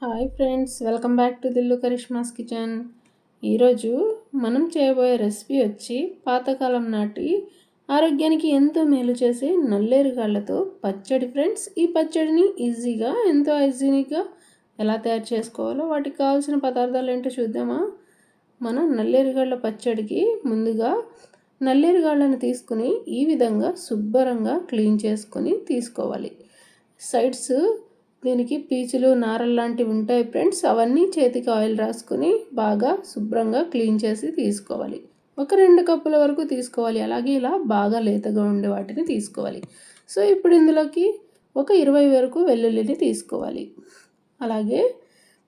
Hi friends, welcome back to Dillu Karishma's kitchen. ఈరోజు మనం చేయబోయే రెసిపీ వచ్చి పాతకాలం నాటి ఆరోగ్యానికి ఎంతో మేలు చేసే నల్లేరుగాళ్ళతో పచ్చడి ఫ్రెండ్స్. ఈ పచ్చడిని ఎంతో ఈజీగా ఎలా తయారు చేసుకోవాలో వాటికి కావాల్సిన పదార్థాలు ఏంటో చూద్దామా. మనం నల్లేరుగాళ్ళ పచ్చడికి ముందుగా నల్లేరుగాళ్ళను తీసుకుని ఈ విధంగా శుభ్రంగా క్లీన్ చేసుకొని తీసుకోవాలి. సైడ్స్ దీనికి పీచులు నారలు లాంటివి ఉంటాయి ఫ్రెండ్స్. అవన్నీ చేతికి ఆయిల్ రాసుకొని బాగా శుభ్రంగా క్లీన్ చేసి తీసుకోవాలి. ఒక 2 కప్పుల వరకు తీసుకోవాలి. అలాగే ఇలా బాగా లేతగా ఉండే వాటిని తీసుకోవాలి. సో ఇప్పుడు ఇందులోకి ఒక 20 వరకు వెల్లుల్లిని తీసుకోవాలి. అలాగే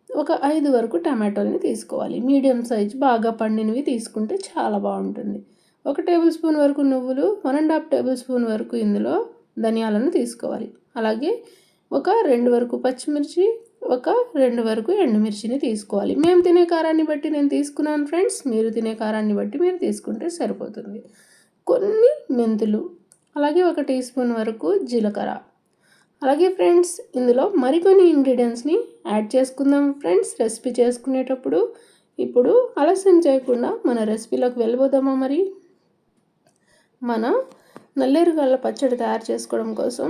ఒక 5 వరకు టమాటోల్ని తీసుకోవాలి. మీడియం సైజ్ బాగా పండినవి తీసుకుంటే చాలా బాగుంటుంది. 1 టేబుల్ స్పూన్ వరకు నువ్వులు, 1½ టేబుల్ స్పూన్ వరకు ఇందులో ధనియాలను తీసుకోవాలి. అలాగే ఒక 2 వరకు పచ్చిమిర్చి, ఒక 2 వరకు ఎండుమిర్చిని తీసుకోవాలి. మేము తినే కారాన్ని బట్టి నేను తీసుకున్నాను ఫ్రెండ్స్. మీరు తినే కారాన్ని బట్టి మీరు తీసుకుంటే సరిపోతుంది. కొన్ని మెంతులు, అలాగే 1 టీ స్పూన్ వరకు జీలకర్ర. అలాగే ఫ్రెండ్స్ ఇందులో మరికొన్ని ఇంగ్రీడియంట్స్ని యాడ్ చేసుకుందాం ఫ్రెండ్స్ రెసిపీ చేసుకునేటప్పుడు. ఇప్పుడు ఆలస్యం చేయకుండా మన రెసిపీలోకి వెళ్ళిపోదామా. మరి మన నల్లేరుగల్ల పచ్చడి తయారు చేసుకోవడం కోసం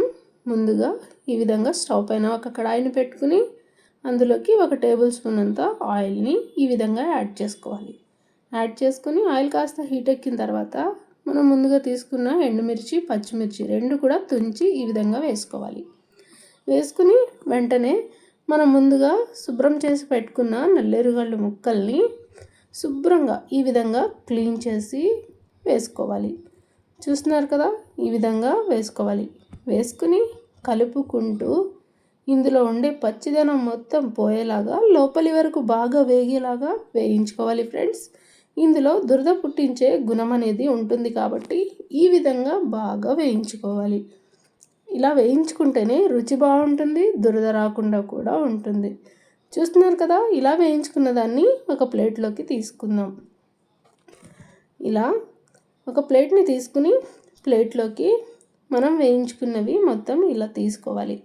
ముందుగా ఈ విధంగా స్టవ్ పైన ఒక కడాయిని పెట్టుకుని అందులోకి 1 టేబుల్ స్పూన్ అంత ఆయిల్ని ఈ విధంగా యాడ్ చేసుకోవాలి. యాడ్ చేసుకుని ఆయిల్ కాస్త హీట్ ఎక్కిన తర్వాత మనం ముందుగా తీసుకున్న ఎండుమిర్చి, పచ్చిమిర్చి 2 కూడా తుంచి ఈ విధంగా వేసుకోవాలి. వేసుకుని వెంటనే మనం ముందుగా శుభ్రం చేసి పెట్టుకున్న నల్లేరుగళ్ళు ముక్కల్ని శుభ్రంగా ఈ విధంగా క్లీన్ చేసి వేసుకోవాలి. చూస్తున్నారు కదా, ఈ విధంగా వేసుకోవాలి. వేసుకుని కలుపుకుంటూ ఇందులో ఉండే పచ్చిదనం మొత్తం పోయేలాగా లోపలి వరకు బాగా వేగేలాగా వేయించుకోవాలి ఫ్రెండ్స్. ఇందులో దురద పుట్టించే గుణం అనేది ఉంటుంది కాబట్టి ఈ విధంగా బాగా వేయించుకోవాలి. ఇలా వేయించుకుంటేనే రుచి బాగుంటుంది, దురద రాకుండా కూడా ఉంటుంది. చూస్తున్నారు కదా, ఇలా వేయించుకున్న దాన్ని ఒక ప్లేట్లోకి తీసుకుందాం. ఇలా ఒక ప్లేట్ని తీసుకుని ప్లేట్లోకి మనం వేయించుకున్నవి మొత్తం ఇలా తీసుకోవాలి.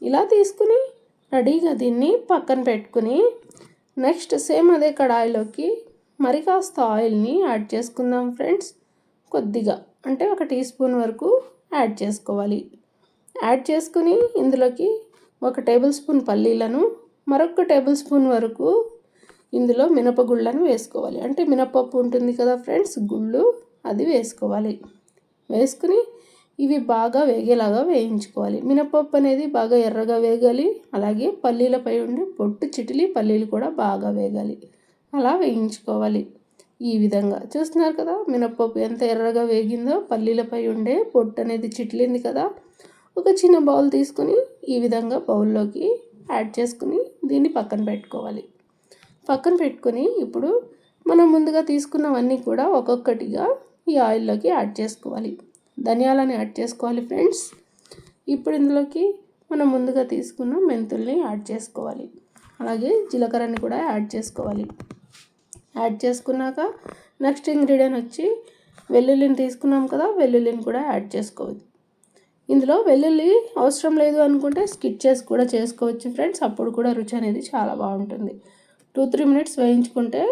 ఇలా తీసుకుని రెడీగా దీన్ని పక్కన పెట్టుకుని నెక్స్ట్ సేమ్ అదే కడాయిలోకి మరి కాస్త ఆయిల్ని యాడ్ చేసుకుందాం ఫ్రెండ్స్. కొద్దిగా అంటే 1 టీ స్పూన్ వరకు యాడ్ చేసుకోవాలి. యాడ్ చేసుకుని ఇందులోకి 1 టేబుల్ స్పూన్ పల్లీలను, మరొక టేబుల్ స్పూన్ వరకు ఇందులో మినపగుళ్ళను వేసుకోవాలి. అంటే మినపప్పు ఉంటుంది కదా ఫ్రెండ్స్, గుళ్ళు అది వేసుకోవాలి. వేసుకుని ఇవి బాగా వేగేలాగా వేయించుకోవాలి. మినపప్పు అనేది బాగా ఎర్రగా వేగాలి. అలాగే పల్లీలపై ఉండే పొట్టు చిటిలి పల్లీలు కూడా బాగా వేగాలి. అలా వేయించుకోవాలి. ఈ విధంగా చూస్తున్నారు కదా, మినపప్పు ఎంత ఎర్రగా వేగిందో, పల్లీలపై ఉండే పొట్టు అనేది చిట్లింది కదా. ఒక చిన్న బౌల్ తీసుకుని ఈ విధంగా బౌల్లోకి యాడ్ చేసుకుని దీన్ని పక్కన పెట్టుకోవాలి. పక్కన పెట్టుకొని ఇప్పుడు మనం ముందుగా తీసుకున్నవన్నీ కూడా ఒక్కొక్కటిగా ఈ ఆయిల్లోకి యాడ్ చేసుకోవాలి. ధనియాలను యాడ్ చేసుకోవాలి ఫ్రెండ్స్. ఇప్పుడు ఇందులోకి మనం ముందుగా తీసుకున్న మెంతుల్ని యాడ్ చేసుకోవాలి. అలాగే జీలకర్రని కూడా యాడ్ చేసుకోవాలి. యాడ్ చేసుకున్నాక నెక్స్ట్ ఇంగ్రీడియంట్ వచ్చి వెల్లుల్లిని తీసుకున్నాం కదా, వెల్లుల్లిని కూడా యాడ్ చేసుకోవచ్చు. ఇందులో వెల్లుల్లి అవసరం లేదు అనుకుంటే స్కిప్ చేసి కూడా చేసుకోవచ్చు ఫ్రెండ్స్. అప్పుడు కూడా రుచి అనేది చాలా బాగుంటుంది. 2-3 మినిట్స్ వేయించుకుంటే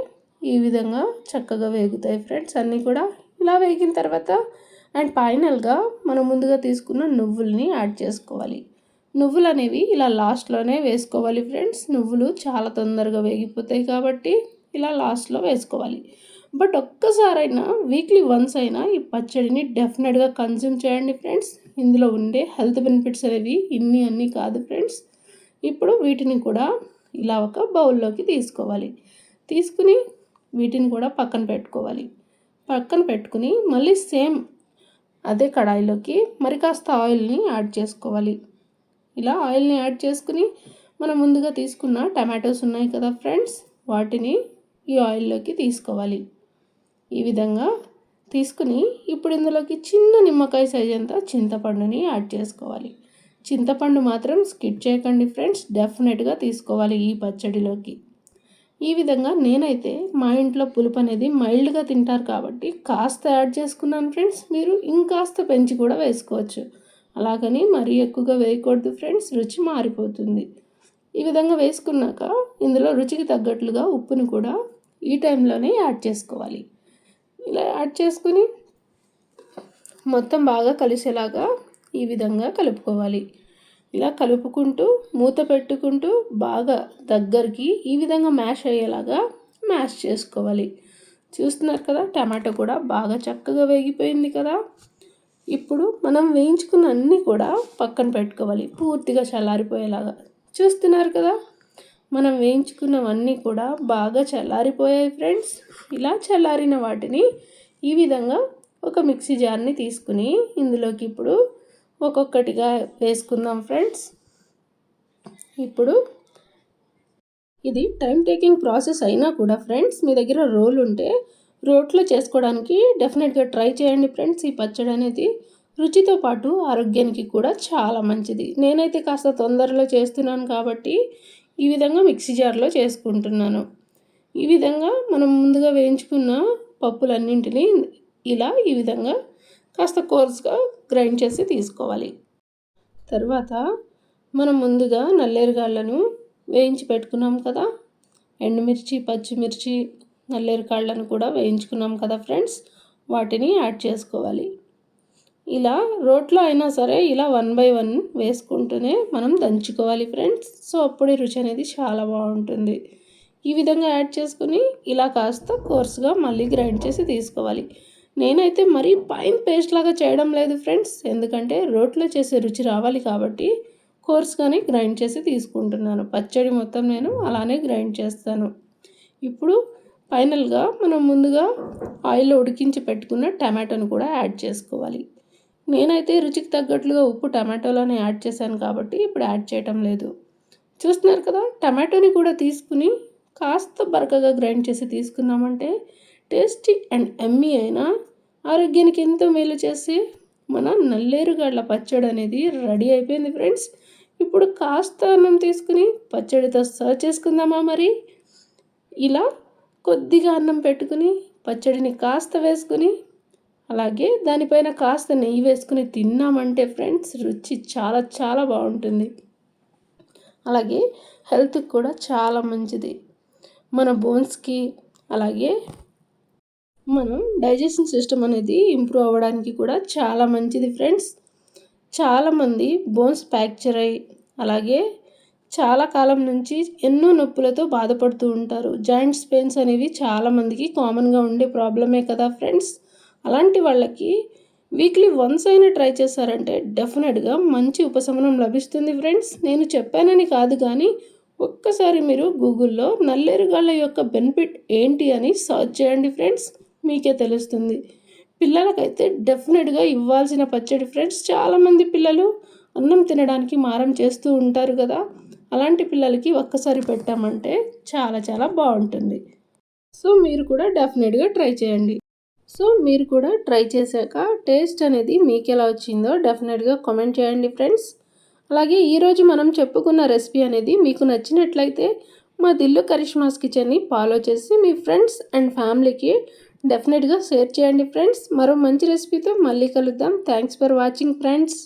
ఈ విధంగా చక్కగా వేగుతాయి ఫ్రెండ్స్. అన్నీ కూడా ఇలా వేగిన తర్వాత అండ్ ఫైనల్గా మనం ముందుగా తీసుకున్న నువ్వుల్ని యాడ్ చేసుకోవాలి. నువ్వులు అనేవి ఇలా లాస్ట్లోనే వేసుకోవాలి ఫ్రెండ్స్. నువ్వులు చాలా తొందరగా వేగిపోతాయి కాబట్టి ఇలా లాస్ట్లో వేసుకోవాలి. బట్ ఒక్కసారైనా వీక్లీ వన్స్ అయినా ఈ పచ్చడిని డెఫినెట్గా కన్జ్యూమ్ చేయండి ఫ్రెండ్స్. ఇందులో ఉండే హెల్త్ బెనిఫిట్స్ అనేవి అన్నీ కాదు ఫ్రెండ్స్. ఇప్పుడు వీటిని కూడా ఇలా ఒక బౌల్లోకి తీసుకోవాలి. తీసుకుని వీటిని కూడా పక్కన పెట్టుకోవాలి. పక్కన పెట్టుకుని మళ్ళీ సేమ్ అదే కడాయిలోకి మరి కాస్త ఆయిల్ని యాడ్ చేసుకోవాలి. ఇలా ఆయిల్ని యాడ్ చేసుకుని మనం ముందుగా తీసుకున్న టమాటోస్ ఉన్నాయి కదా ఫ్రెండ్స్, వాటిని ఈ ఆయిల్లోకి తీసుకోవాలి. ఈ విధంగా తీసుకుని ఇప్పుడు ఇందులోకి చిన్న నిమ్మకాయ సైజ్ అంతా చింతపండుని యాడ్ చేసుకోవాలి. చింతపండు మాత్రం స్కిప్ చేయకండి ఫ్రెండ్స్, డెఫినెట్గా తీసుకోవాలి ఈ పచ్చడిలోకి. ఈ విధంగా నేనైతే మా ఇంట్లో పులుపు అనేది మైల్డ్గా తింటారు కాబట్టి కాస్త యాడ్ చేసుకున్నాను ఫ్రెండ్స్. మీరు ఇంకాస్త పెంచి కూడా వేసుకోవచ్చు. అలాగని మరీ ఎక్కువగా వేయకూడదు ఫ్రెండ్స్, రుచి మారిపోతుంది. ఈ విధంగా వేసుకున్నాక ఇందులో రుచికి తగ్గట్లుగా ఉప్పుని కూడా ఈ టైంలోనే యాడ్ చేసుకోవాలి. ఇలా యాడ్ చేసుకుని మొత్తం బాగా కలిసేలాగా ఈ విధంగా కలుపుకోవాలి. ఇలా కలుపుకుంటూ మూత పెట్టుకుంటూ బాగా దగ్గరికి ఈ విధంగా మ్యాష్ అయ్యేలాగా మ్యాష్ చేసుకోవాలి. చూస్తున్నారు కదా, టమాటో కూడా బాగా చక్కగా వేగిపోయింది కదా. ఇప్పుడు మనం వేయించుకున్న అన్నీ కూడా పక్కన పెట్టుకోవాలి, పూర్తిగా చల్లారిపోయేలాగా. చూస్తున్నారు కదా, మనం వేయించుకున్నవన్నీ కూడా బాగా చల్లారిపోయాయి ఫ్రెండ్స్. ఇలా చల్లారిన వాటిని ఈ విధంగా ఒక మిక్సీ జార్ని తీసుకుని ఇందులోకి ఇప్పుడు ఒక్కొక్కటిగా వేసుకుందాం ఫ్రెండ్స్. ఇప్పుడు ఇది టైం టేకింగ్ ప్రాసెస్ అయినా కూడా ఫ్రెండ్స్, మీ దగ్గర రోల్ ఉంటే రోట్లో చేసుకోవడానికి డెఫినెట్గా ట్రై చేయండి ఫ్రెండ్స్. ఈ పచ్చడి అనేది రుచితో పాటు ఆరోగ్యానికి కూడా చాలా మంచిది. నేనైతే కాస్త తొందరలో చేస్తున్నాను కాబట్టి ఈ విధంగా మిక్సీ జార్లో చేసుకుంటున్నాను. ఈ విధంగా మనం ముందుగా వేయించుకున్న పప్పులన్నింటినీ ఇలా ఈ విధంగా కాస్త కోర్స్గా గ్రైండ్ చేసి తీసుకోవాలి. తర్వాత మనం ముందుగా నల్లేరుగాళ్ళను వేయించి పెట్టుకున్నాం కదా, ఎండుమిర్చి, పచ్చిమిర్చి, నల్లేరుకాళ్ళను కూడా వేయించుకున్నాం కదా ఫ్రెండ్స్, వాటిని యాడ్ చేసుకోవాలి. ఇలా రోట్లో అయినా సరే ఇలా 1 బై 1 వేసుకుంటూనే మనం దంచుకోవాలి ఫ్రెండ్స్. సో అప్పుడే రుచి అనేది చాలా బాగుంటుంది. ఈ విధంగా యాడ్ చేసుకుని ఇలా కాస్త కోర్స్గా మళ్ళీ గ్రైండ్ చేసి తీసుకోవాలి. నేనైతే మరీ పైన పేస్ట్ లాగా చేయడం లేదు ఫ్రెండ్స్, ఎందుకంటే రోట్లో చేసే రుచి రావాలి కాబట్టి కోర్స్గానే గ్రైండ్ చేసి తీసుకుంటున్నాను. పచ్చడి మొత్తం నేను అలానే గ్రైండ్ చేస్తాను. ఇప్పుడు ఫైనల్గా మనం ముందుగా ఆయిల్లో ఉడికించి పెట్టుకున్న టమాటోను కూడా యాడ్ చేసుకోవాలి. నేనైతే రుచికి తగ్గట్లుగా ఉప్పు టమాటోలోనే యాడ్ చేశాను కాబట్టి ఇప్పుడు యాడ్ చేయటం లేదు. చూస్తున్నారు కదా, టమాటోని కూడా తీసుకుని కాస్త బరకగా గ్రైండ్ చేసి తీసుకున్నామంటే టేస్టీ అండ్ ఎమ్మీ అయినా ఆరోగ్యానికి ఎంతో మేలు చేసి మన నల్లేరుగడ్డ పచ్చడి అనేది రెడీ అయిపోయింది ఫ్రెండ్స్. ఇప్పుడు కాస్త అన్నం తీసుకుని పచ్చడితో సర్వ్ చేసుకుందామా మరి. ఇలా కొద్దిగా అన్నం పెట్టుకుని పచ్చడిని కాస్త వేసుకుని అలాగే దానిపైన కాస్త నెయ్యి వేసుకుని తిన్నామంటే ఫ్రెండ్స్ రుచి చాలా చాలా బాగుంటుంది. అలాగే హెల్త్కి కూడా చాలా మంచిది. మన బోన్స్కి అలాగే మనం డైజెషన్ సిస్టమ్ అనేది ఇంప్రూవ్ అవ్వడానికి కూడా చాలా మంచిది ఫ్రెండ్స్. చాలామంది బోన్స్ ఫ్రాక్చర్ అయ్యి అలాగే చాలా కాలం నుంచి ఎన్నో నొప్పులతో బాధపడుతూ ఉంటారు. జాయింట్స్ పెయిన్స్ అనేవి చాలామందికి కామన్గా ఉండే ప్రాబ్లమే కదా ఫ్రెండ్స్. అలాంటి వాళ్ళకి వీక్లీ వన్స్ అయినా ట్రై చేశారంటే డెఫినెట్గా మంచి ఉపశమనం లభిస్తుంది ఫ్రెండ్స్. నేను చెప్పానని కాదు కానీ ఒక్కసారి మీరు గూగుల్లో నల్లేరుగాళ్ళ యొక్క బెనిఫిట్ ఏంటి అని సర్చ్ చేయండి ఫ్రెండ్స్, మీకే తెలుస్తుంది. పిల్లలకైతే డెఫినెట్గా ఇవ్వాల్సిన పచ్చడి ఫ్రెండ్స్. చాలామంది పిల్లలు అన్నం తినడానికి మారం చేస్తూ ఉంటారు కదా, అలాంటి పిల్లలకి ఒక్కసారి పెట్టామంటే చాలా చాలా బాగుంటుంది. సో మీరు కూడా డెఫినెట్గా ట్రై చేయండి. సో మీరు కూడా ట్రై చేశాక టేస్ట్ అనేది మీకు ఎలా వచ్చిందో డెఫినెట్గా కామెంట్ చేయండి ఫ్రెండ్స్. అలాగే ఈరోజు మనం చెప్పుకున్న రెసిపీ అనేది మీకు నచ్చినట్లయితే మా దిల్లు కరిష్మాస్ కిచెన్ని ఫాలో చేసి మీ ఫ్రెండ్స్ అండ్ ఫ్యామిలీకి డెఫినెట్గా షేర్ చేయండి ఫ్రెండ్స్. మరో మంచి రెసిపీతో మళ్ళీ కలుద్దాం. Thanks for watching friends.